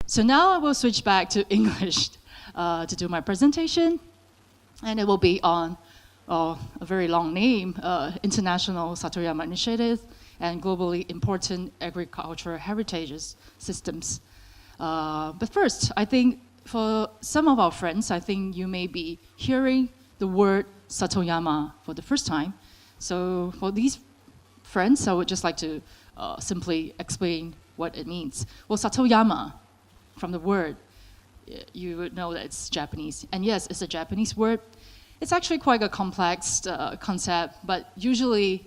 So now I will switch back to English to do my presentation, and it will be on a very long name, International Satoyama Initiative and Globally Important Agricultural Heritages Systems. But first, I think for some of our friends, I think you may be hearing the word Satoyama for the first time. So for these friends, I would just like to simply explain what it means. Well, Satoyama, from the word, you would know that it's Japanese. And yes, it's a Japanese word. It's actually quite a complex concept, but usually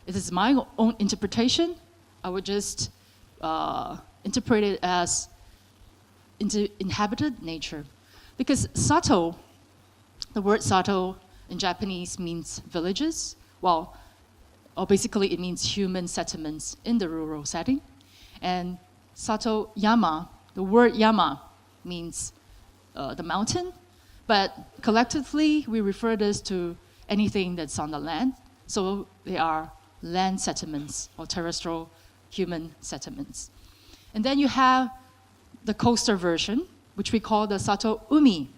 it is my own interpretation. I would just interpret it as inhabited nature. Because Sato, the word Sato in Japanese means villages, or basically it means human settlements in the rural setting. And Satoyama, the word Yama means the mountain, but collectively we refer this to anything that's on the land. So they are land settlements or terrestrial human settlements. And then you have the coastal version, which we call the Sato Umi.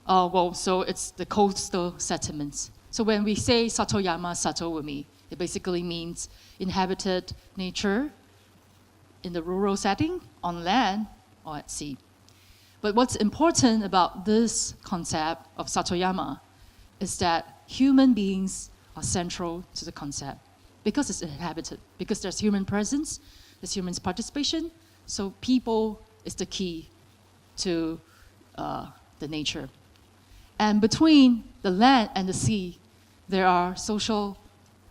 So it's the coastal settlements. So when we say Satoyama, Sato Umi, it basically means inhabited nature in the rural setting, on land, or at sea. But what's important about this concept of Satoyama is that human beings are central to the concept because it's inhabited, because there's human presence, there's human participation, so people is the key to the nature. And between the land and the sea, there are social,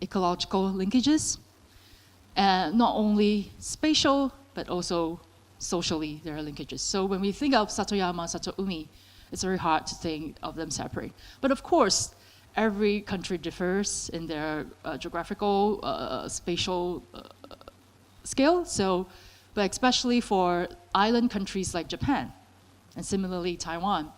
ecological linkages, and not only spatial, but also socially, there are linkages. So when we think of Satoyama, Sato Umi, it's very hard to think of them separate. But of course, every country differs in their geographical, spatial scale. But especially for island countries like Japan, and similarly Taiwan,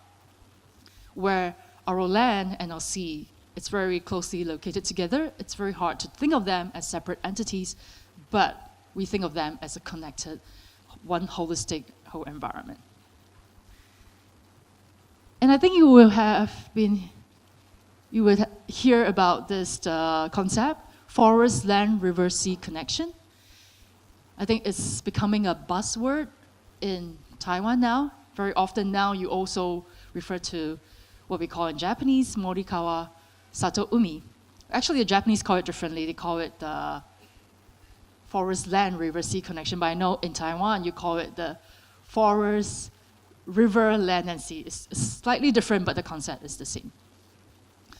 where our land and our sea, it's very closely located together. It's very hard to think of them as separate entities, but we think of them as a connected, one holistic whole environment. And I think you would hear about this concept, forest, land, river, sea connection. I think it's becoming a buzzword in Taiwan now. Very often now you also refer to what we call in Japanese, Morikawa Sato Umi. Actually, the Japanese call it differently. They call it the forest, land, river, sea connection. But I know in Taiwan, you call it the forest, river, land, and sea. It's slightly different, but the concept is the same.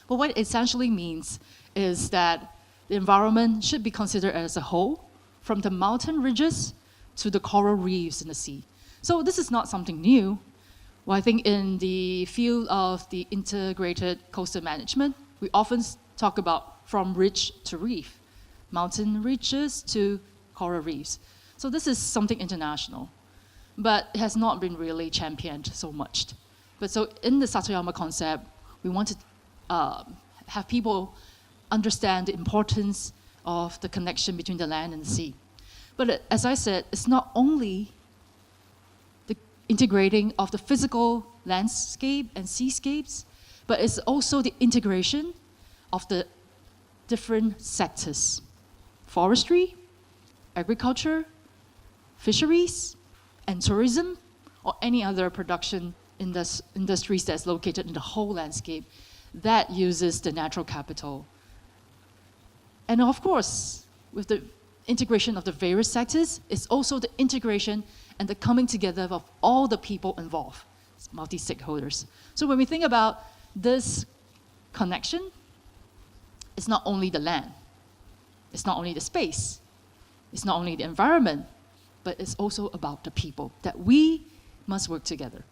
But what it essentially means is that the environment should be considered as a whole, from the mountain ridges to the coral reefs in the sea. So this is not something new. Well, I think in the field of the integrated coastal management, we often talk about from ridge to reef, mountain ridges to coral reefs. So this is something international, but it has not been really championed so much. But so in the Satoyama concept, we want to have people understand the importance of the connection between the land and the sea. But as I said, it's not only the integrating of the physical landscape and seascapes, but it's also the integration of the different sectors: forestry, agriculture, fisheries, and tourism, or any other production industries that's located in the whole landscape that uses the natural capital. And of course, with the integration of the various sectors, it's also the integration and the coming together of all the people involved, multi-stakeholders. So when we think about this connection, it's not only the land, it's not only the space, it's not only the environment, but it's also about the people, that we must work together.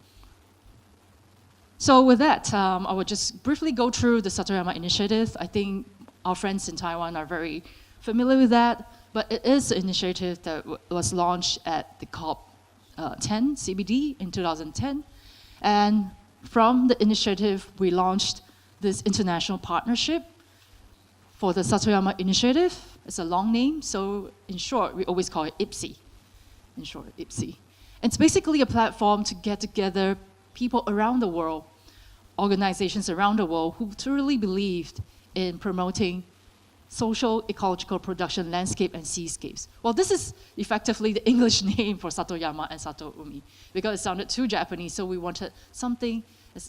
So with that, I will just briefly go through the Satoyama Initiative. I think our friends in Taiwan are very familiar with that, but it is an initiative that was launched at the COP10 CBD in 2010. And from the initiative, we launched this international partnership for the Satoyama Initiative. It's a long name, so in short, we always call it IPSI. In short, IPSI. It's basically a platform to get together people around the world, organizations around the world who truly believed in promoting social ecological production landscape and seascapes. Well, this is effectively the English name for Satoyama and Satoumi because it sounded too Japanese, so we wanted something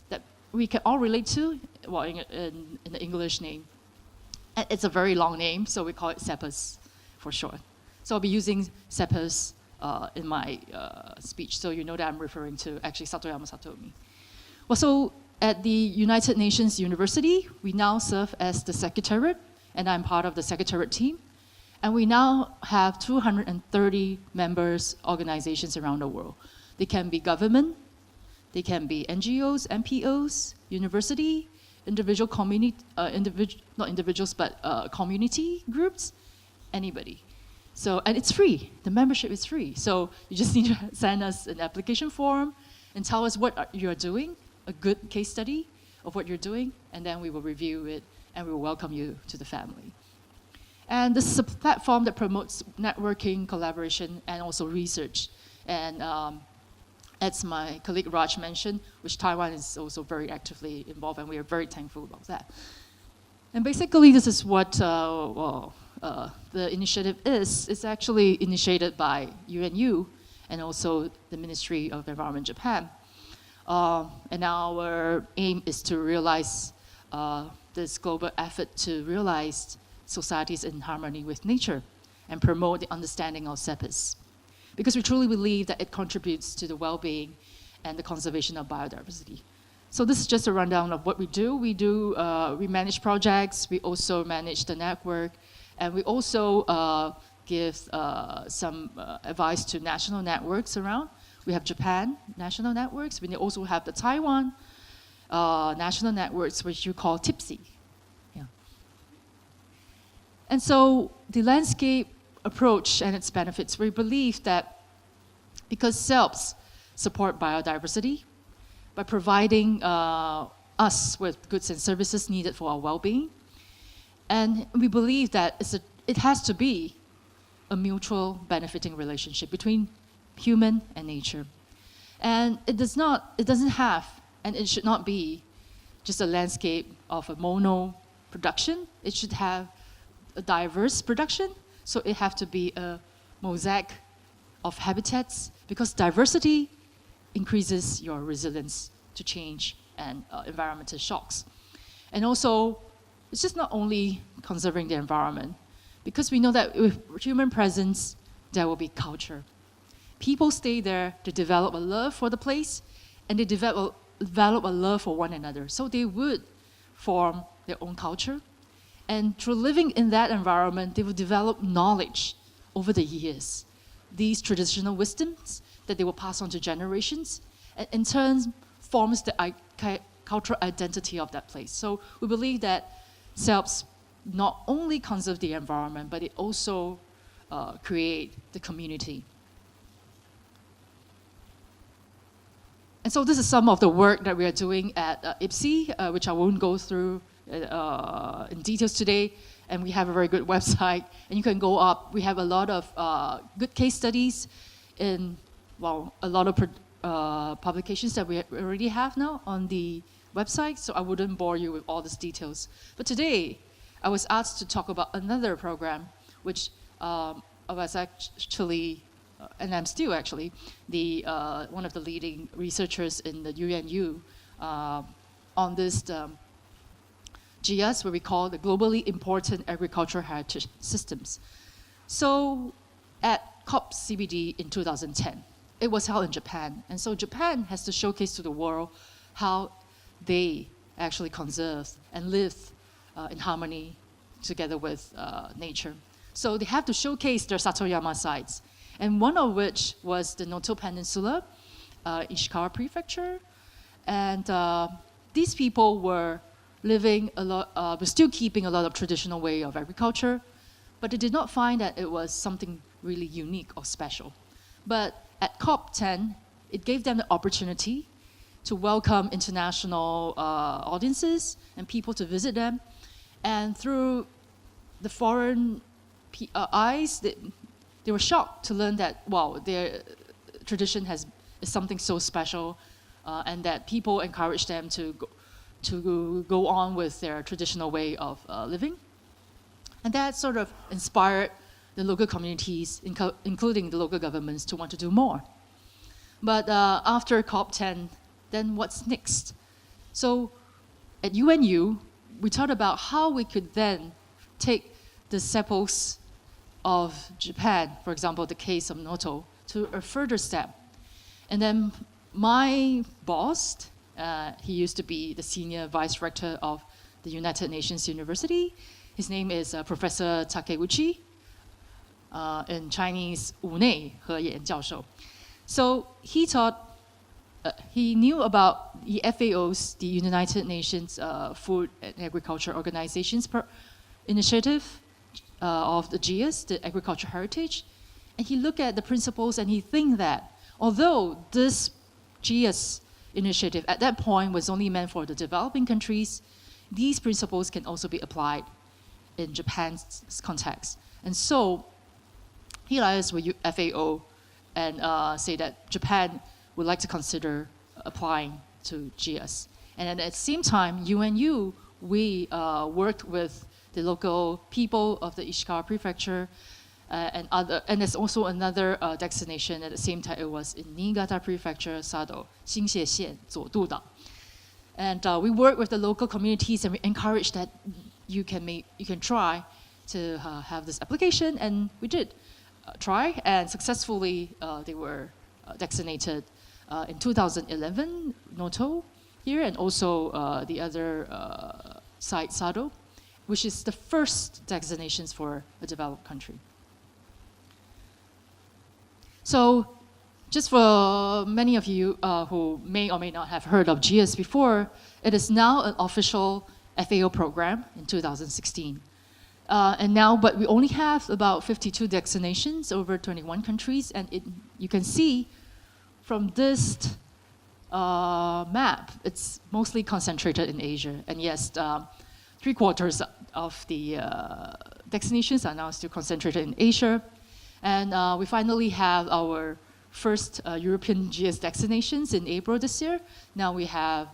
that we can all relate to, well, in the English name. And it's a very long name, so we call it SEPLS for short. So I'll be using SEPLS in my speech, so you know that I'm referring to actually Satoyama Satoumi. Well, so at the United Nations University, we now serve as the Secretariat, and I'm part of the Secretariat team. And we now have 230 members organizations around the world. They can be government, they can be NGOs, NPOs, university, individual community, not individuals, but community groups, anybody. So, and it's free, the membership is free. So you just need to send us an application form and tell us what you're doing, a good case study of what you're doing, and then we will review it and we will welcome you to the family. And this is a platform that promotes networking, collaboration, and also research. And as my colleague Raj mentioned, which Taiwan is also very actively involved, and we are very thankful about that. And basically, this is what the initiative is. It's actually initiated by UNU and also the Ministry of Environment Japan. And our aim is to realize this global effort to realize societies in harmony with nature and promote the understanding of SEPLS. Because we truly believe that it contributes to the well-being and the conservation of biodiversity. So this is just a rundown of what we do. We manage projects, we also manage the network, and we also give some advice to national networks around. We have Japan national networks, we also have the Taiwan national networks, which you call TIPSI. Yeah. And so the landscape approach and its benefits, we believe that because SEPLS support biodiversity by providing us with goods and services needed for our well-being, and we believe that it has to be a mutual benefiting relationship between human and nature. And it doesn't have, and it should not be just a landscape of a mono production. It should have a diverse production. So it have to be a mosaic of habitats because diversity increases your resilience to change and environmental shocks. And also, it's just not only conserving the environment, because we know that with human presence, there will be culture. People stay there to develop a love for the place, and they develop a love for one another. So they would form their own culture. And through living in that environment, they will develop knowledge over the years. These traditional wisdoms that they will pass on to generations, and in turn forms the cultural identity of that place. So we believe that SEPLS not only conserve the environment, but it also create the community. And so this is some of the work that we are doing at IPSI, which I won't go through in details today. And we have a very good website, and you can go up. We have a lot of good case studies in, well, a lot of publications that we already have now on the website, so I wouldn't bore you with all these details. But today, I was asked to talk about another program, which I was actually, and I'm still actually, one of the leading researchers in the UNU on this GS, what we call the globally important agricultural heritage systems. So at COP CBD in 2010, it was held in Japan. And so Japan has to showcase to the world how they actually conserve and live in harmony together with nature. So they have to showcase their Satoyama sites. And one of which was the Noto Peninsula, Ishikawa Prefecture. And these people were living a lot, were still keeping a lot of traditional way of agriculture, but they did not find that it was something really unique or special. But at COP10, it gave them the opportunity to welcome international audiences and people to visit them. And through the foreign eyes, they were shocked to learn that, wow, tradition is something so special, and that people encourage them to go on with their traditional way of living. And that sort of inspired the local communities, including the local governments, to want to do more. But after COP10, then what's next? So at UNU, we thought about how we could then take the SEPLS of Japan, for example, the case of Noto, to a further step. And then my boss, he used to be the senior vice rector of the United Nations University. His name is Professor Takeuchi, in Chinese, 武内和彦教授. So he thought, he knew about the FAO's, the United Nations Food and Agriculture Organization's initiative of the GS, the Agriculture Heritage, and he looked at the principles and he think that although this GS initiative at that point was only meant for the developing countries, these principles can also be applied in Japan's context. And so he liaised with FAO and say that Japan would like to consider applying to GS. And at the same time, UNU, we worked with the local people of the Ishikawa prefecture and there's also another destination at the same time. It was in Niigata prefecture, Sado, Xinxie Xian, Zuodu-dao. And we worked with the local communities and we encouraged that you can try to have this application, and we did try, and successfully they were designated in 2011, Noto here, and also the other site, Sado, which is the first designations for a developed country. So just for many of you who may or may not have heard of GS before, it is now an official FAO program in 2016. And now, but we only have about 52 designations over 21 countries, and you can see from this map, it's mostly concentrated in Asia. And yes, 3/4 of the designations are now still concentrated in Asia. And we finally have our first European GS designations in April this year. Now we have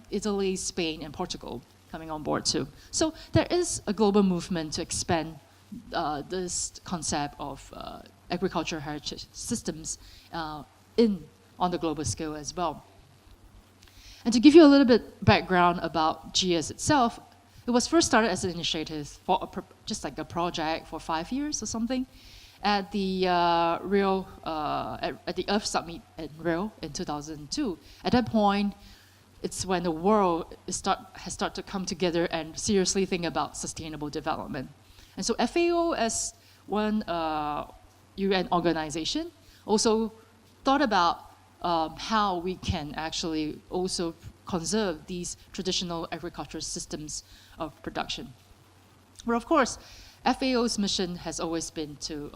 Italy, Spain, and Portugal coming on board too. So there is a global movement to expand this concept of agricultural heritage systems on the global scale as well. And to give you a little bit background about GS itself, it was first started as an initiative for just like a project for 5 years or something at the at the Earth Summit in Rio in 2002. At that point, it's when the world has started to come together and seriously think about sustainable development. And so FAO, as one UN organization, also thought about how we can actually also conserve these traditional agricultural systems of production. But of course, FAO's mission has always been to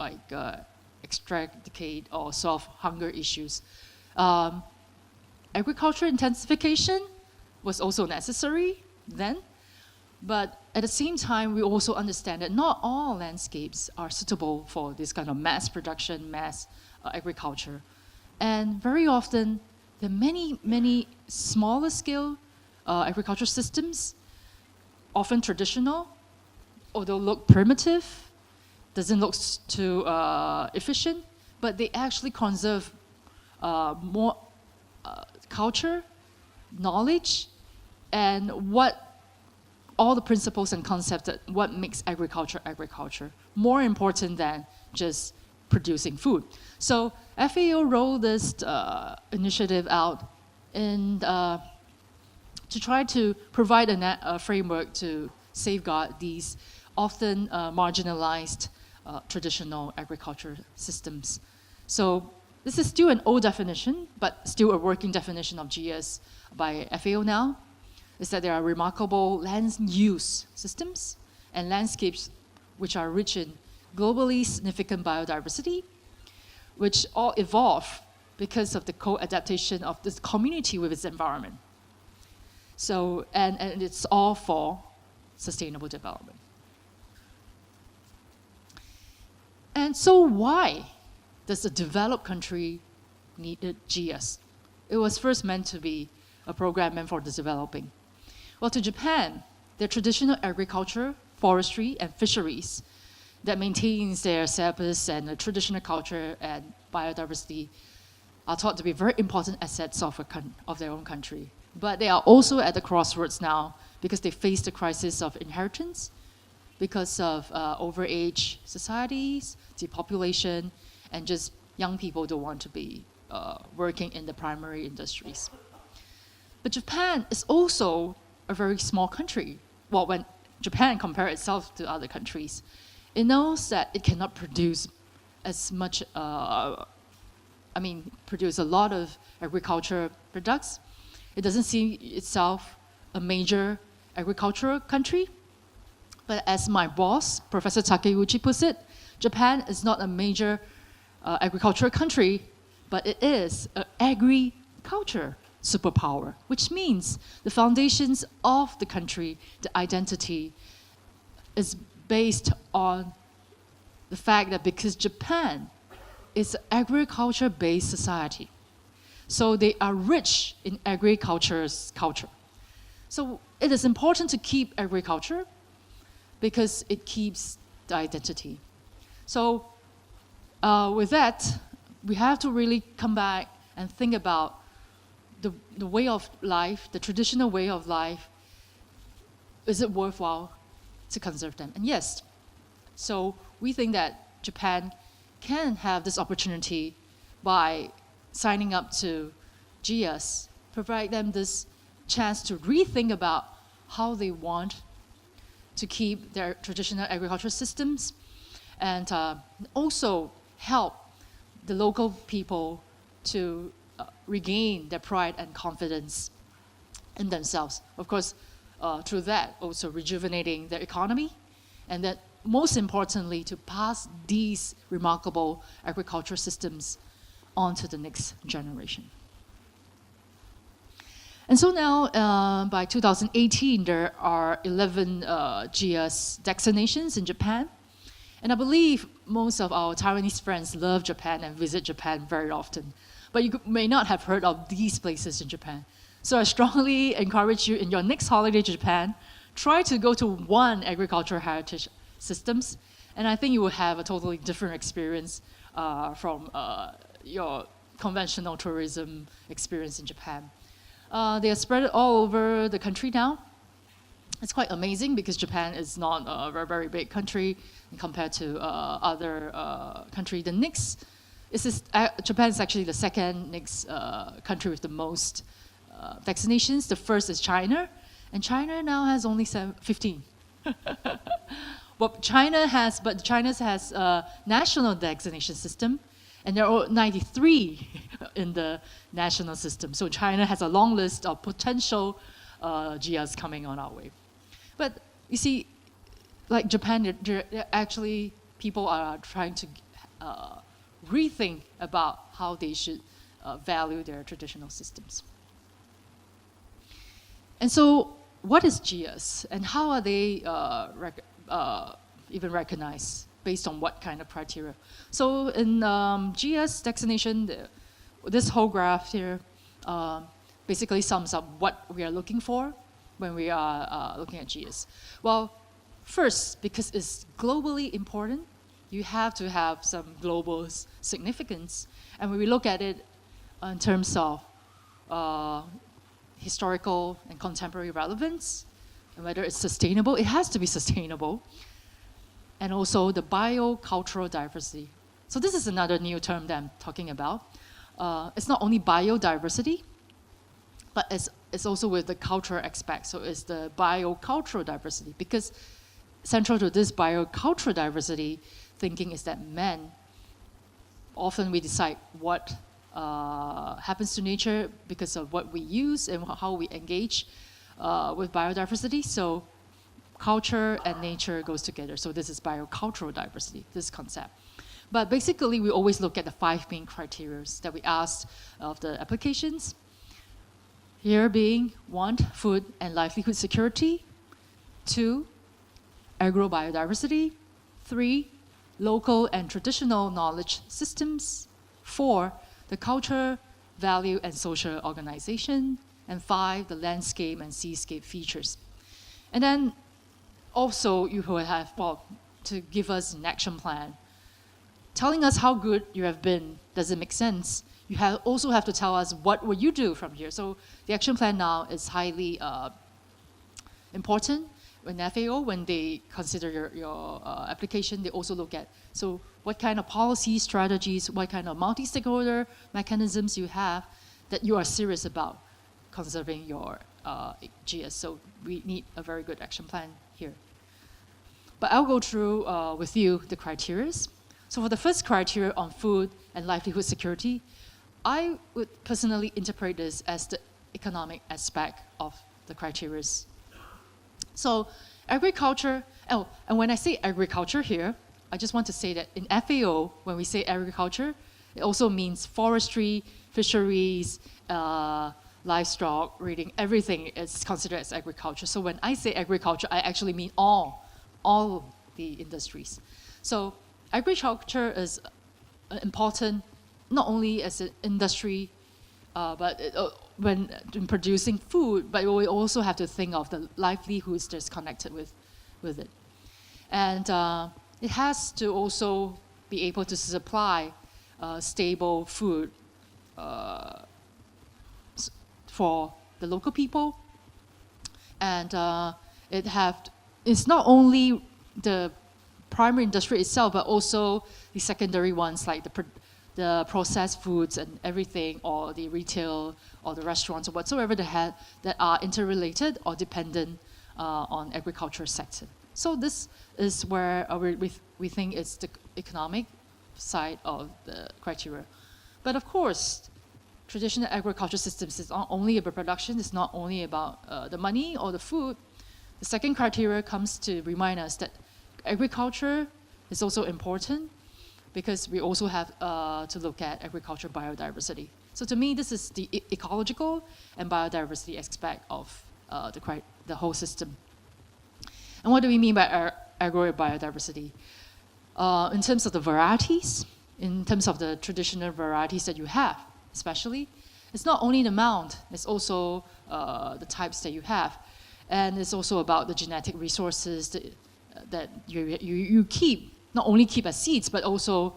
eradicate or solve hunger issues. Agriculture intensification was also necessary then, but at the same time, we also understand that not all landscapes are suitable for this kind of mass production, mass agriculture. And very often, there are many, many smaller scale agricultural systems, often traditional, although look primitive, doesn't look too efficient, but they actually conserve more culture, knowledge, and all the principles and concepts that what makes agriculture, more important than just producing food. So FAO rolled this initiative out and to try to provide a framework to safeguard these often marginalized traditional agriculture systems. So this is still an old definition, but still a working definition of GS by FAO now, is that there are remarkable land use systems and landscapes which are rich in globally significant biodiversity, which all evolve because of the co-adaptation of this community with its environment. So, and it's all for sustainable development. And so why does a developed country needed GS. It was first meant to be a program meant for the developing. Well, to Japan, their traditional agriculture, forestry, and fisheries that maintains their SEPLS and the traditional culture and biodiversity are thought to be very important assets of their own country. But they are also at the crossroads now because they face the crisis of inheritance because of overage societies, depopulation, and just young people don't want to be working in the primary industries. But Japan is also a very small country. Well, when Japan compares itself to other countries, it knows that it cannot produce as much, produce a lot of agriculture products. It doesn't see itself a major agricultural country. But as my boss, Professor Takeuchi, puts it, Japan is not a major agricultural country, but it is an agriculture superpower, which means the foundations of the country, the identity, is based on the fact that because Japan is an agriculture-based society, so they are rich in agriculture's culture. So it is important to keep agriculture because it keeps the identity. So with that, we have to really come back and think about the way of life, the traditional way of life. Is it worthwhile to conserve them? And yes, so we think that Japan can have this opportunity by signing up to GS, provide them this chance to rethink about how they want to keep their traditional agricultural systems, and also help the local people to regain their pride and confidence in themselves. Of course, through that, also rejuvenating their economy, and then most importantly, to pass these remarkable agricultural systems on to the next generation. And so now, by 2018, there are 11 GS destinations in Japan. And I believe most of our Taiwanese friends love Japan and visit Japan very often. But you may not have heard of these places in Japan. So I strongly encourage you in your next holiday to Japan, try to go to one agricultural heritage systems. And I think you will have a totally different experience from your conventional tourism experience in Japan. They are spread all over the country now. It's quite amazing because Japan is not a very, very big country compared to other countries. The next, Japan is actually the second next country with the most vaccinations. The first is China, and China now has only 15. Well, China has a national vaccination system, and there are 93 in the national system. So China has a long list of potential GIs coming on our way. But you see, like Japan, actually people are trying to rethink about how they should value their traditional systems. And so what is GIs, and how are they even recognized? Based on what kind of criteria? So in GS designation, this whole graph here basically sums up what we are looking for when we are looking at GS. Well, first, because it's globally important, you have to have some global significance. And when we look at it in terms of historical and contemporary relevance, and whether it's sustainable, it has to be sustainable. And also the biocultural diversity. So this is another new term that I'm talking about. It's not only biodiversity, but it's also with the cultural aspect. So it's the biocultural diversity, because central to this biocultural diversity thinking is that men, often we decide what happens to nature because of what we use and how we engage with biodiversity. So culture and nature goes together. So this is biocultural diversity, this concept. But basically, we always look at the 5 main criteria that we asked of the applications. Here being 1, food and livelihood security. 2, agrobiodiversity. 3, local and traditional knowledge systems. 4, the culture, value, and social organization, and 5, the landscape and seascape features. And then also you will have, well, to give us an action plan. Telling us how good you have been doesn't make sense. You also have to tell us what will you do from here. So the action plan now is highly important. When FAO, when they consider your application, they also look at, so what kind of policy strategies, what kind of multi-stakeholder mechanisms you have that you are serious about conserving your GS. So we need a very good action plan here. But I'll go through with you the criteria. So for the first criteria on food and livelihood security, I would personally interpret this as the economic aspect of the criteria. So agriculture, and when I say agriculture here, I just want to say that in FAO, when we say agriculture, it also means forestry, fisheries, livestock, breeding, everything is considered as agriculture. So when I say agriculture, I actually mean all the industries. So agriculture is important not only as an industry, but when in producing food, but we also have to think of the livelihoods that's connected with it. And it has to also be able to supply stable food for the local people. And it's not only the primary industry itself, but also the secondary ones like the processed foods and everything, or the retail, or the restaurants, or whatsoever that are interrelated or dependent on agriculture sector. So this is where we think it's the economic side of the criteria. But of course, traditional agriculture systems is not only about production, it's not only about the money or the food. The second criteria comes to remind us that agriculture is also important, because we also have to look at agriculture biodiversity. So to me, this is the ecological and biodiversity aspect of the whole system. And what do we mean by agrobiodiversity? In terms of the varieties, in terms of the traditional varieties that you have, especially, it's not only the amount, it's also the types that you have. And it's also about the genetic resources that you keep, not only keep as seeds, but also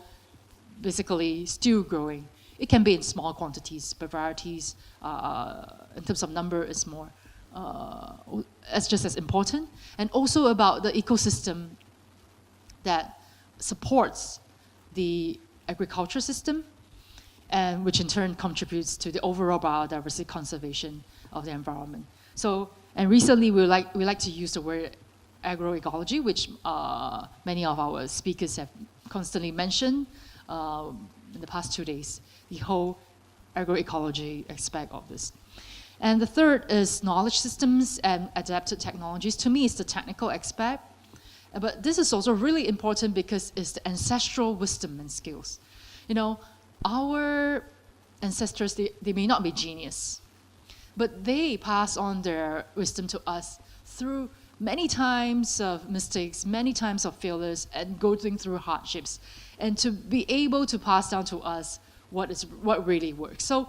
basically still growing. It can be in small quantities, but varieties, in terms of number, is more, it's just as important. And also about the ecosystem that supports the agriculture system, and which in turn contributes to the overall biodiversity conservation of the environment. So, and recently we like to use the word agroecology, which many of our speakers have constantly mentioned in the past 2 days, the whole agroecology aspect of this. And the third is knowledge systems and adapted technologies. To me, it's the technical aspect, but this is also really important because it's the ancestral wisdom and skills. You know, our ancestors, they may not be genius, but they pass on their wisdom to us through many times of mistakes, many times of failures, and going through hardships, and to be able to pass down to us what really works. So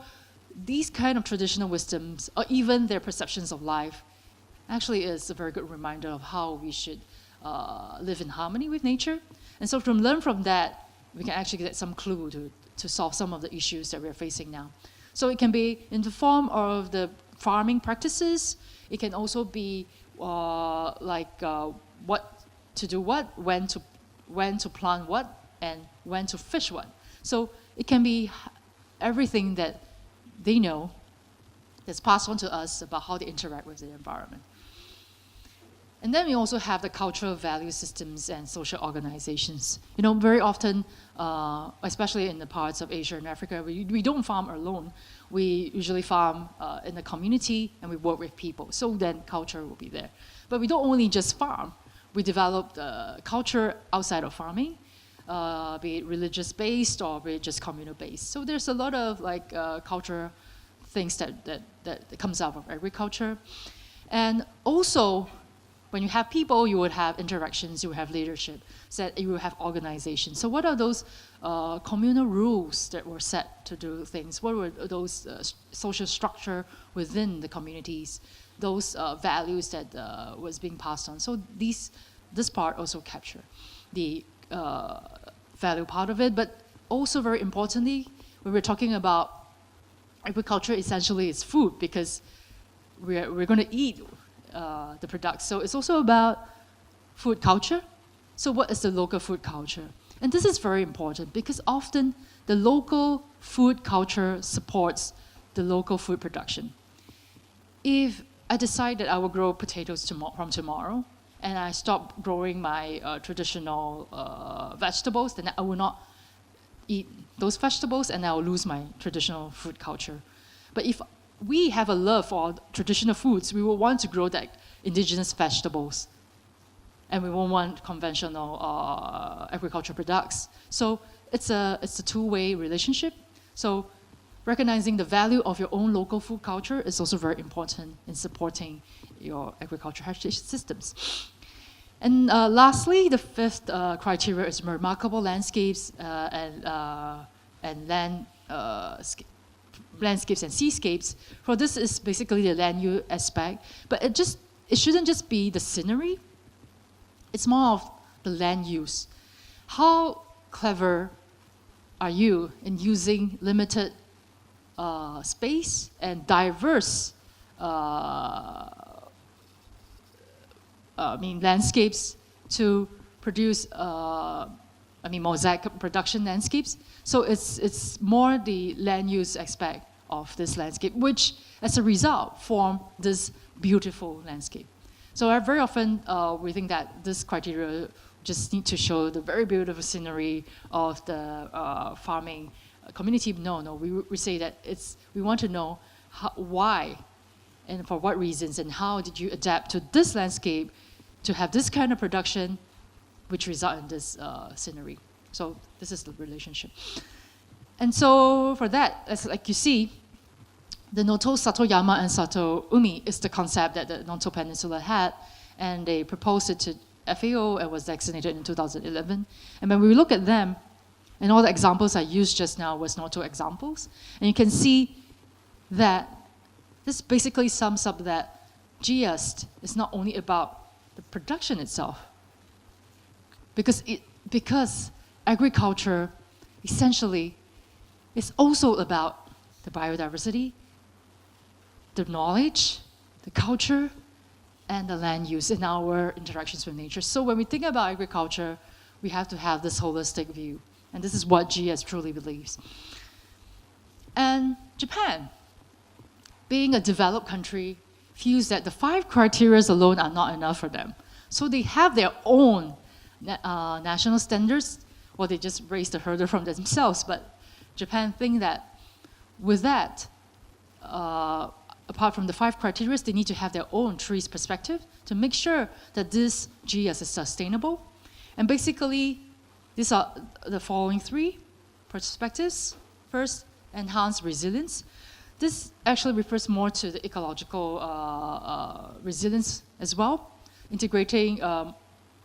these kind of traditional wisdoms, or even their perceptions of life, actually is a very good reminder of how we should live in harmony with nature. And so learn from that, we can actually get some clue to solve some of the issues that we're facing now. So it can be in the form of the farming practices. It can also be what to do what, when to plant what, and when to fish what. So it can be everything that they know that's passed on to us about how they interact with the environment. And then we also have the cultural value systems and social organizations. You know, very often, especially in the parts of Asia and Africa, we don't farm alone. We usually farm in the community, and we work with people. So then culture will be there. But we don't only just farm. We develop the culture outside of farming, be it religious-based or be it just communal-based. So there's a lot of culture things that comes out of agriculture. And also, when you have people, you would have interactions, you would have leadership, you would have organization. So what are those communal rules that were set to do things? What were those social structure within the communities, those values that was being passed on? So this part also capture the value part of it, but also very importantly, when we're talking about agriculture, essentially it's food, because we're going to eat the products. So it's also about food culture. So what is the local food culture? And this is very important because often the local food culture supports the local food production. If I decide that I will grow potatoes from tomorrow, and I stop growing my traditional vegetables, then I will not eat those vegetables and I will lose my traditional food culture. But if we have a love for traditional foods, we will want to grow that indigenous vegetables, and we won't want conventional agricultural products. So it's a two-way relationship. So recognizing the value of your own local food culture is also very important in supporting your agricultural heritage systems. And lastly, the fifth criteria is remarkable landscapes and landscapes and seascapes. For this is basically the land use aspect, but it shouldn't just be the scenery. It's more of the land use. How clever are you in using limited space and diverse landscapes to produce mosaic production landscapes? So it's more the land use aspect of this landscape, which as a result form this beautiful landscape. So very often we think that this criteria just need to show the very beautiful scenery of the farming community. No, we say that we want to know why and for what reasons and how did you adapt to this landscape to have this kind of production which result in this scenery. So this is the relationship. And so for that, as like you see, the Noto, Satoyama, and Sato Umi is the concept that the Noto Peninsula had, and they proposed it to FAO and was designated in 2011. And when we look at them, and all the examples I used just now was Noto examples, and you can see that this basically sums up that GS is not only about the production itself, because agriculture essentially is also about the biodiversity, the knowledge, the culture, and the land use in our interactions with nature. So when we think about agriculture, we have to have this holistic view. And this is what GS truly believes. And Japan, being a developed country, feels that the 5 criteria alone are not enough for them. So they have their own national standards, or they just raise the hurdle from themselves. But Japan think that with that, apart from the 5 criteria, they need to have their own trees perspective to make sure that this GS is sustainable. And basically, these are the following 3 perspectives. First, enhance resilience. This actually refers more to the ecological resilience as well, integrating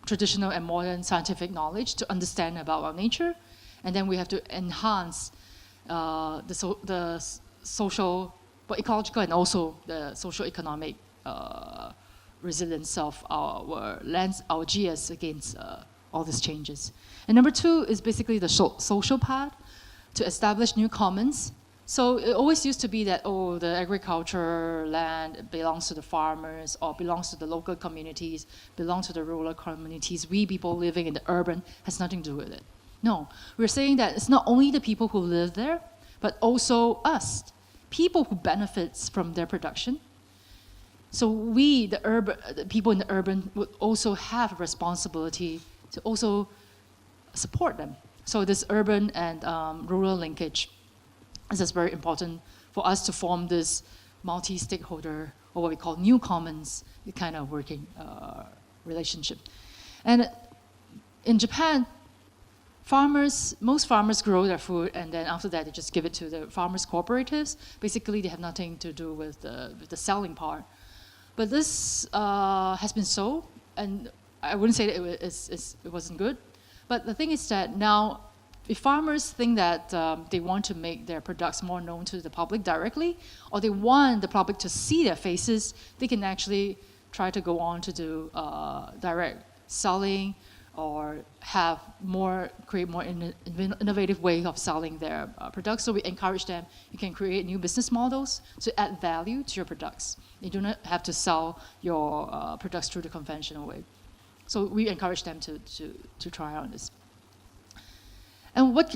traditional and modern scientific knowledge to understand about our nature. And then we have to enhance the social, but ecological and also the socio-economic resilience of our lands, our GS against all these changes. And number 2 is basically the social part, to establish new commons. So it always used to be that, the agriculture land belongs to the farmers or belongs to the local communities, belongs to the rural communities. We people living in the urban has nothing to do with it. No, we're saying that it's not only the people who live there, but also us, people who benefits from their production. So we, the people in the urban, would also have a responsibility to also support them. So this urban and rural linkage is just very important for us to form this multi-stakeholder, or what we call new commons, kind of working relationship. And in Japan, most farmers grow their food, and then after that, they just give it to the farmers' cooperatives. Basically, they have nothing to do with the selling part. But this has been so and I wouldn't say that it wasn't good, but the thing is that now, if farmers think that they want to make their products more known to the public directly, or they want the public to see their faces, they can actually try to go on to do direct selling, or create more innovative way of selling their products. So we encourage them, you can create new business models to add value to your products. You do not have to sell your products through the conventional way. So we encourage them to try on this. And what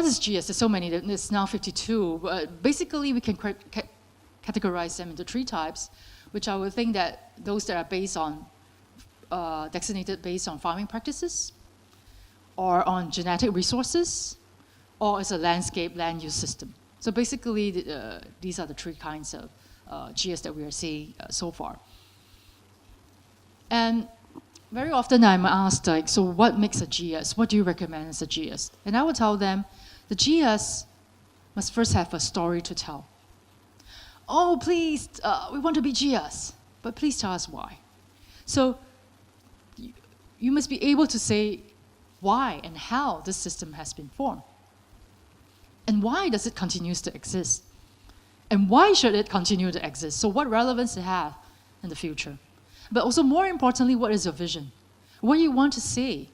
is GS? There's so many, there's now 52. But basically, we can categorize them into 3 types, which I would think that those that are based on designated based on farming practices, or on genetic resources, or as a landscape land use system. So basically, these are the 3 kinds of GS that we are seeing so far. And very often I'm asked, like, so what makes a GS? What do you recommend as a GS? And I would tell them, the GS must first have a story to tell. Oh, please, we want to be GS, but please tell us why. So you must be able to say why and how this system has been formed. And why does it continue to exist? And why should it continue to exist? So what relevance it have in the future? But also more importantly, what is your vision? What do you want to say?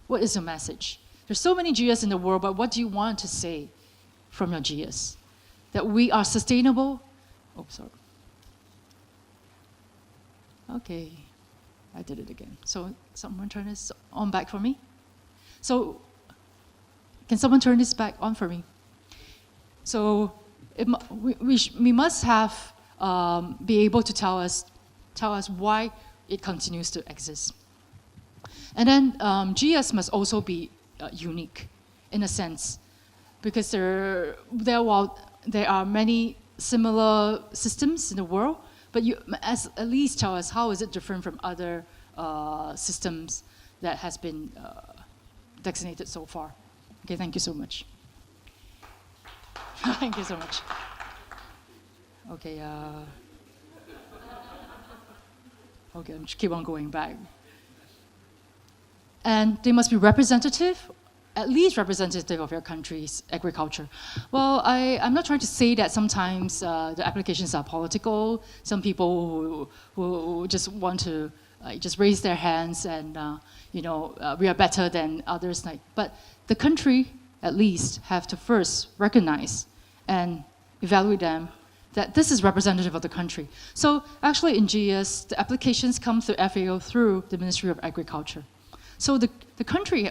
What is your message? There's so many GS in the world, but what do you want to say from your GS? That we are sustainable. Oh, sorry. Okay, I did it again. So someone turn this on back for me. So can someone turn this back on for me? So we must have be able to tell us why it continues to exist. And then GS must also be unique in a sense, because there are many similar systems in the world, but you at least tell us how is it different from other systems that has been designated so far. Okay, thank you so much. Thank you so much. Okay. Okay, I'll just keep on going back. And they must be representative, at least representative of your country's agriculture. Well, I'm not trying to say that sometimes the applications are political. Some people who just want to just raise their hands and we are better than others. But the country, at least, have to first recognize and evaluate them that this is representative of the country. So actually in GS, the applications come through FAO through the Ministry of Agriculture. So the country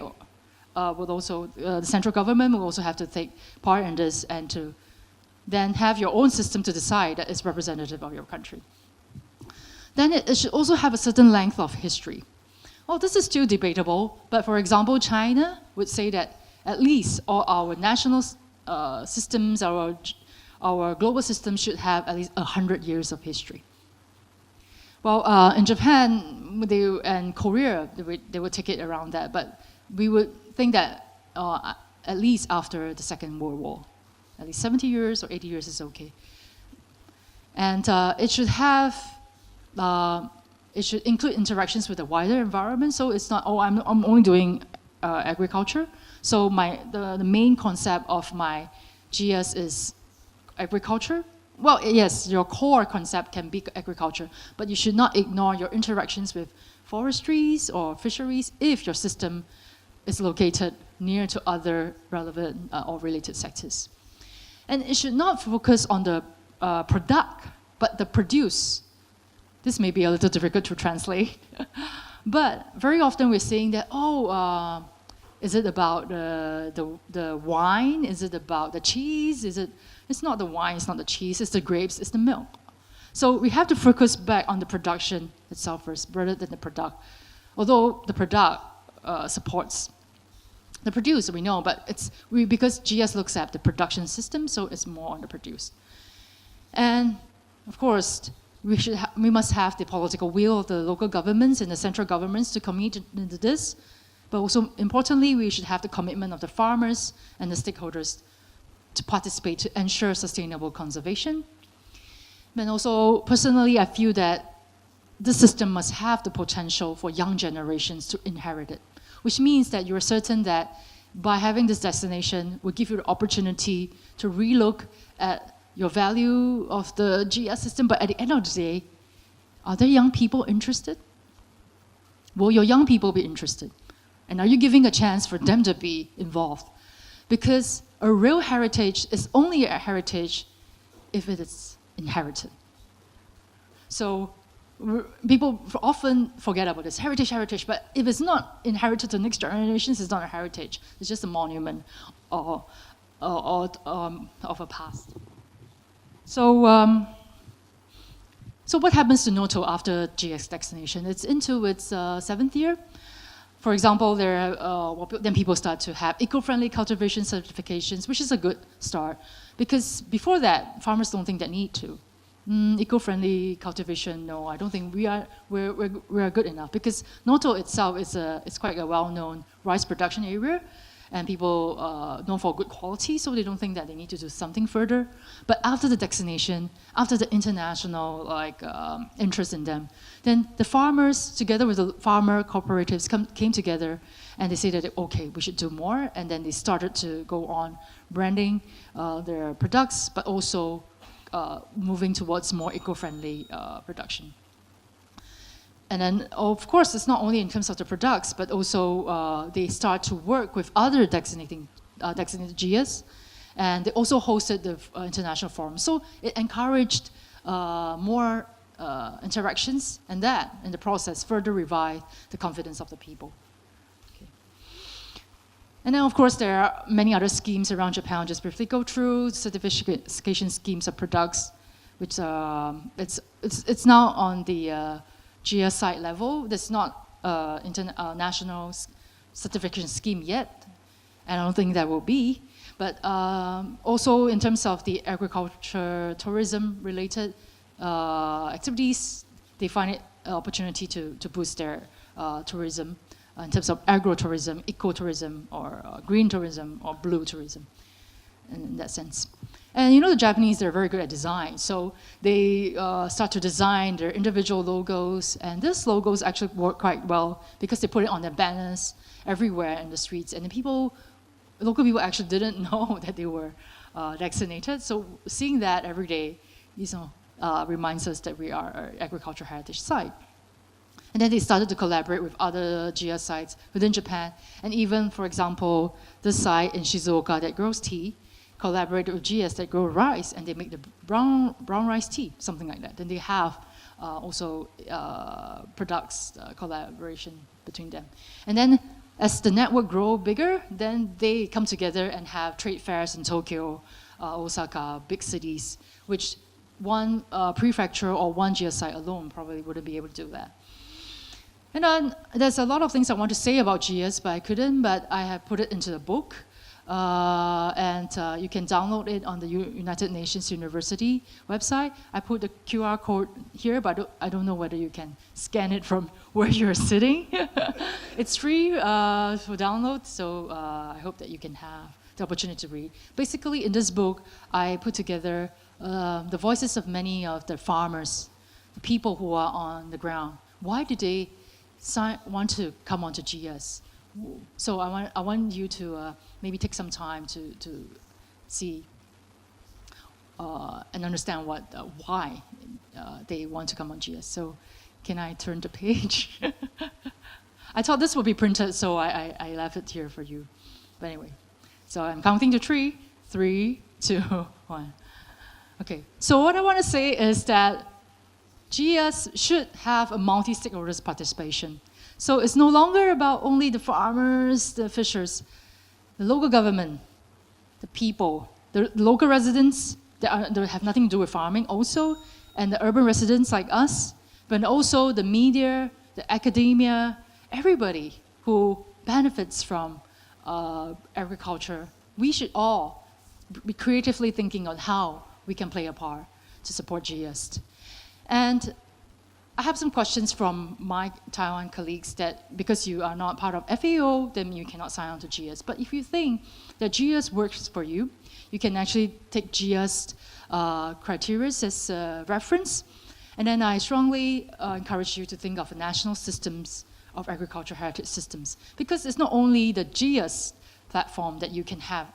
will also, the central government will also have to take part in this and to then have your own system to decide that it's representative of your country. Then it should also have a certain length of history. Well, this is still debatable, but for example, China would say that at least all our national systems, our global system should have at least 100 years of history. Well, in Japan and Korea, they would take it around that, but we would think that at least after the Second World War, at least 70 years or 80 years is okay. And it should have, it should include interactions with the wider environment, so it's not, oh, I'm only doing agriculture. So the main concept of my GS is agriculture. Well, yes, your core concept can be agriculture, but you should not ignore your interactions with forestries or fisheries if your system is located near to other relevant or related sectors. And it should not focus on the product, but the produce. This may be a little difficult to translate, but very often we're saying that, is it about the wine? Is it about the cheese? It's not the wine, it's not the cheese, it's the grapes, it's the milk. So we have to focus back on the production itself first, rather than the product. Although the product supports the produce, we know, but because GS looks at the production system, so it's more on the produce. And of course, we must have the political will of the local governments and the central governments to commit into this. But also importantly, we should have the commitment of the farmers and the stakeholders to participate to ensure sustainable conservation. And also, personally, I feel that the system must have the potential for young generations to inherit it, which means that you're certain that by having this destination will give you the opportunity to relook at your value of the GS system, but at the end of the day, are there young people interested? Will your young people be interested? And are you giving a chance for them to be involved? Because a real heritage is only a heritage if it is inherited. So people often forget about this, heritage, but if it's not inherited to next generations, it's not a heritage. It's just a monument of a past. So, so what happens to Noto after GX designation? It's into its 7th year. For example, then people start to have eco-friendly cultivation certifications, which is a good start, because before that, farmers don't think they need to. Eco-friendly cultivation, no, I don't think we're good enough, because Noto itself is quite a well-known rice production area, and people known for good quality, so they don't think that they need to do something further. But after the designation, after the international interest in them, then the farmers, together with the farmer cooperatives, came together, and they said that, okay, we should do more, and then they started to go on branding their products, but also moving towards more eco-friendly production. And then, of course, it's not only in terms of the products, but also they start to work with other designated GS, and they also hosted the international forum. So it encouraged more interactions, and that, in the process, further revived the confidence of the people. Okay. And then, of course, there are many other schemes around Japan. I'll just briefly go through certification schemes of products, which it's now on the GS site level. There's not international certification scheme yet, and I don't think that will be. But also in terms of the agriculture, tourism related activities, they find it an opportunity to boost their tourism in terms of agro-tourism, eco-tourism, or green tourism, or blue tourism, in that sense. And you know, the Japanese, they're very good at design. So they start to design their individual logos. And these logos actually work quite well because they put it on their banners everywhere in the streets. And the local people actually didn't know that they were vaccinated. So seeing that every day, reminds us that we are an agricultural heritage site. And then they started to collaborate with other GS sites within Japan. And even, for example, this site in Shizuoka that grows tea, collaborated with GS that grow rice, and they make the brown rice tea, something like that. Then they have also products collaboration between them. And then as the network grow bigger, then they come together and have trade fairs in Tokyo, Osaka, big cities, which one prefecture or one GS site alone probably wouldn't be able to do that. And then there's a lot of things I want to say about GS, but I couldn't, but I have put it into the book. And you can download it on the United Nations University website. I put the QR code here, but I don't know whether you can scan it from where you're sitting. It's free for download, so I hope that you can have the opportunity to read. Basically, in this book, I put together the voices of many of the farmers, the people who are on the ground. Why do they want to come onto GS? So I want you to maybe take some time to see and understand why they want to come on GS. So can I turn the page? I thought this would be printed, so I left it here for you. But anyway, so I'm counting to 3, 3, 2, 1. Okay, so what I want to say is that GS should have a multi-stakeholders participation. So it's no longer about only the farmers, the fishers, the local government, the people, the local residents that have nothing to do with farming also, and the urban residents like us, but also the media, the academia, everybody who benefits from agriculture. We should all be creatively thinking on how we can play a part to support GS. And I have some questions from my Taiwan colleagues that because you are not part of FAO, then you cannot sign on to GS. But if you think that GS works for you, you can actually take GS criteria as a reference And then I strongly encourage you to think of national systems of agricultural heritage systems, because it's not only the GIAS platform that you can have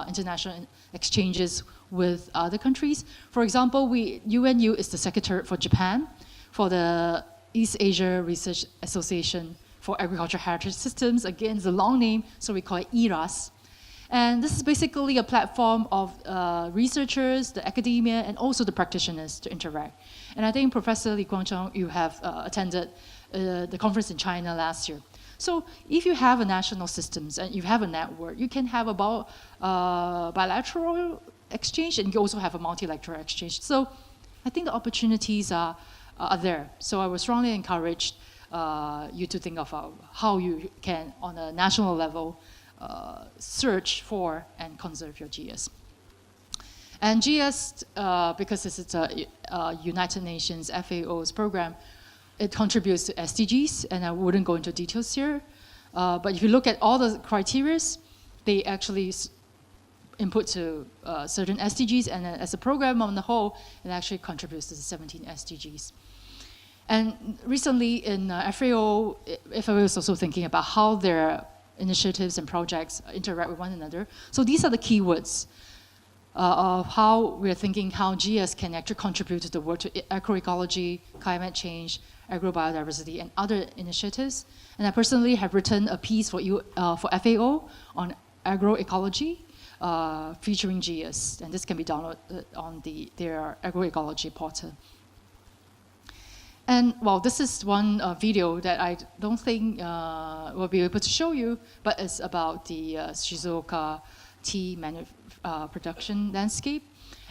international exchanges with other countries. For example, UNU is the Secretariat for Japan, for the East Asia Research Association for Agricultural Heritage Systems. Again, it's a long name, so we call it IRAS. And this is basically a platform of researchers, the academia, and also the practitioners to interact. And I think Professor Li Guangzhong, you have attended the conference in China last year. So if you have a national systems and you have a network, you can have about bilateral exchange, and you also have a multilateral exchange. So I think the opportunities are there. So I would strongly encourage you to think of how you can, on a national level, search for and conserve your GIAS. And GIAS, because this is a United Nations FAO's program, it contributes to SDGs, and I wouldn't go into details here. But if you look at all the criteria, they actually input to certain SDGs, and as a program on the whole, it actually contributes to the 17 SDGs. And recently in FAO is also thinking about how their initiatives and projects interact with one another. So these are the keywords of how we're thinking how GIAS can actually contribute to the work to agroecology, climate change, agrobiodiversity, and other initiatives. And I personally have written a piece for FAO on agroecology, featuring GIAS, and this can be downloaded on their agroecology portal. And well, this is one video that I don't think we'll be able to show you, but it's about the Shizuoka tea production landscape.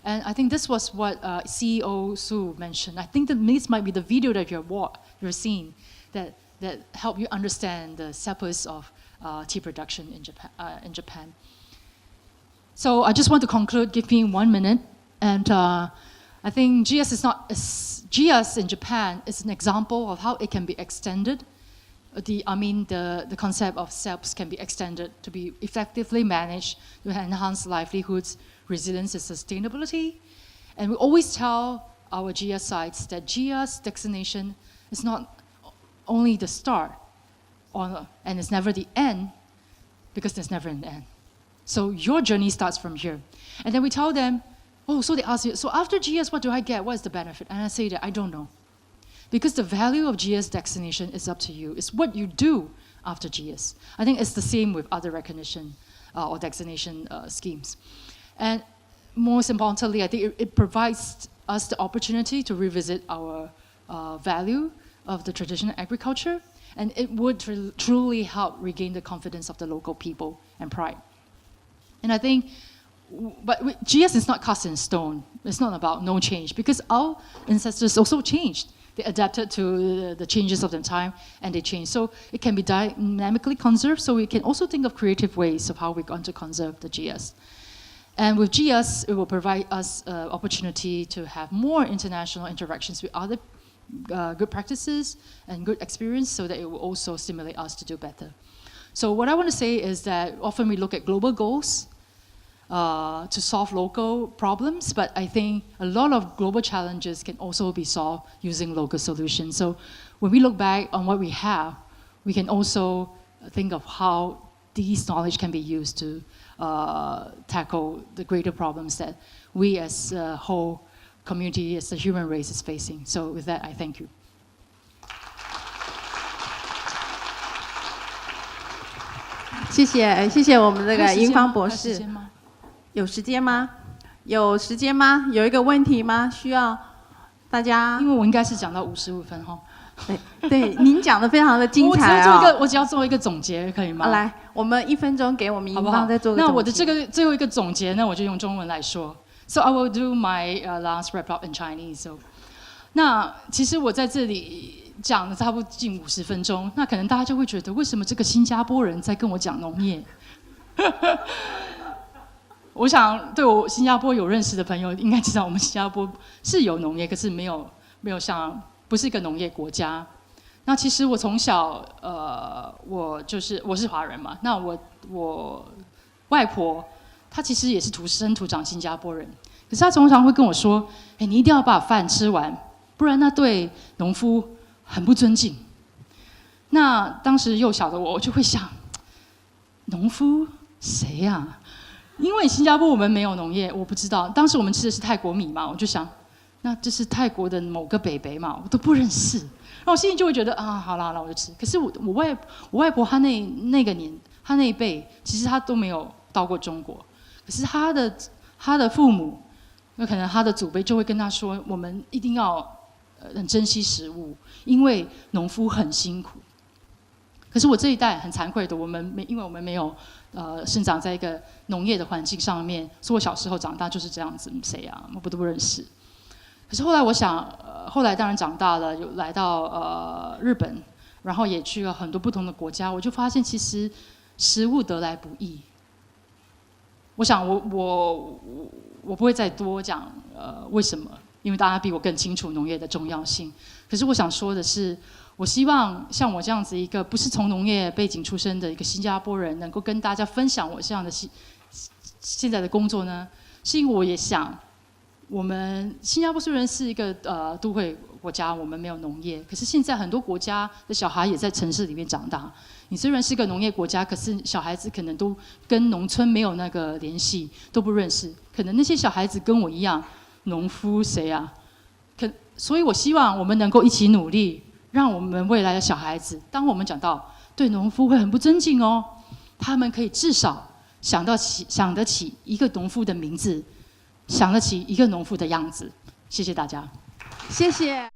And I think this was what CEO Su mentioned. I think that this might be the video that you're seeing that help you understand the SEPLS of tea production in Japan. So I just want to conclude, give me 1 minute. And I think GIAS in Japan is an example of how it can be extended. The concept of SEPLS can be extended to be effectively managed to enhance livelihoods, resilience, and sustainability. And we always tell our GIAS sites that GIAS designation is not only the start, and it's never the end, because there's never an end. So your journey starts from here. And then we tell them, so they ask you, so after GIAS, what do I get? What is the benefit? And I say that I don't know. Because the value of GIAS designation is up to you. It's what you do after GIAS. I think it's the same with other recognition or designation schemes. And most importantly, I think it provides us the opportunity to revisit our value of the traditional agriculture, and it would truly help regain the confidence of the local people and pride. And I think, but GIAS is not cast in stone. It's not about no change, because our ancestors also changed. They adapted to the changes of the time, and they changed. So it can be dynamically conserved, so we can also think of creative ways of how we're going to conserve the GIAS. And with GIAS, it will provide us opportunity to have more international interactions with other good practices and good experience, so that it will also stimulate us to do better. So what I want to say is that often we look at global goals to solve local problems, but I think a lot of global challenges can also be solved using local solutions. So when we look back on what we have, we can also think of how these knowledge can be used to tackle the greater problems that we as a whole community, as the human race is facing. So with that, I thank you. 谢谢我们这个英芳博士。有时间吗？有时间吗？有一个问题吗？需要大家？因为我应该是讲到55分哈。对，您讲的非常的精彩啊！我只要做一个总结，可以吗？来，我们1分钟给我们英芳再做个总结。那我的这个最后一个总结呢，我就用中文来说。So I will do my last wrap up in Chinese. So， 那其实我在这里讲了差不多近50分钟，那可能大家就会觉得，为什么这个新加坡人在跟我讲农业？我想对我新加坡有认识的朋友应该知道，我们新加坡是有农业，可是没有像不是一个农业国家。那其实我从小我是华人嘛，那我外婆她其实也是土生土长新加坡人，可是她常常会跟我说：“你一定要把饭吃完，不然那对农夫很不尊敬。那当时幼小的我就会想，农夫谁呀？因为新加坡我们没有农业，我不知道。当时我们吃的是泰国米嘛，我就想，那这是泰国的某个北北嘛，我都不认识。然后我心里就会觉得啊，好啦，我就吃。可是我外婆她那个年，她那一辈，其实她都没有到过中国。可是她的父母，那可能她的祖辈就会跟她说，我们一定要很珍惜食物，因为农夫很辛苦。可是我这一代很惭愧的，因为我们没有生长在一个农业的环境上面，所以我小时候长大就是这样子，谁啊，我都不认识。可是后来我想，后来当然长大了，有来到日本，然后也去了很多不同的国家，我就发现其实食物得来不易。我想我不会再多讲为什么，因为大家比我更清楚农业的重要性。可是我想说的是，我希望像我这样子一个不是从农业背景出身的一个新加坡人，能够跟大家分享我这样的现在的工作呢，是因为我也想，我们新加坡虽然是一个都会国家，我们没有农业，可是现在很多国家的小孩也在城市里面长大。你虽然是个农业国家，可是小孩子可能都跟农村没有那个联系，都不认识。可能那些小孩子跟我一样，农夫谁啊？所以我希望我们能够一起努力，让我们未来的小孩子，当我们讲到对农夫会很不尊敬哦，他们可以至少想得起一个农夫的名字，想得起一个农夫的样子。谢谢大家，谢谢。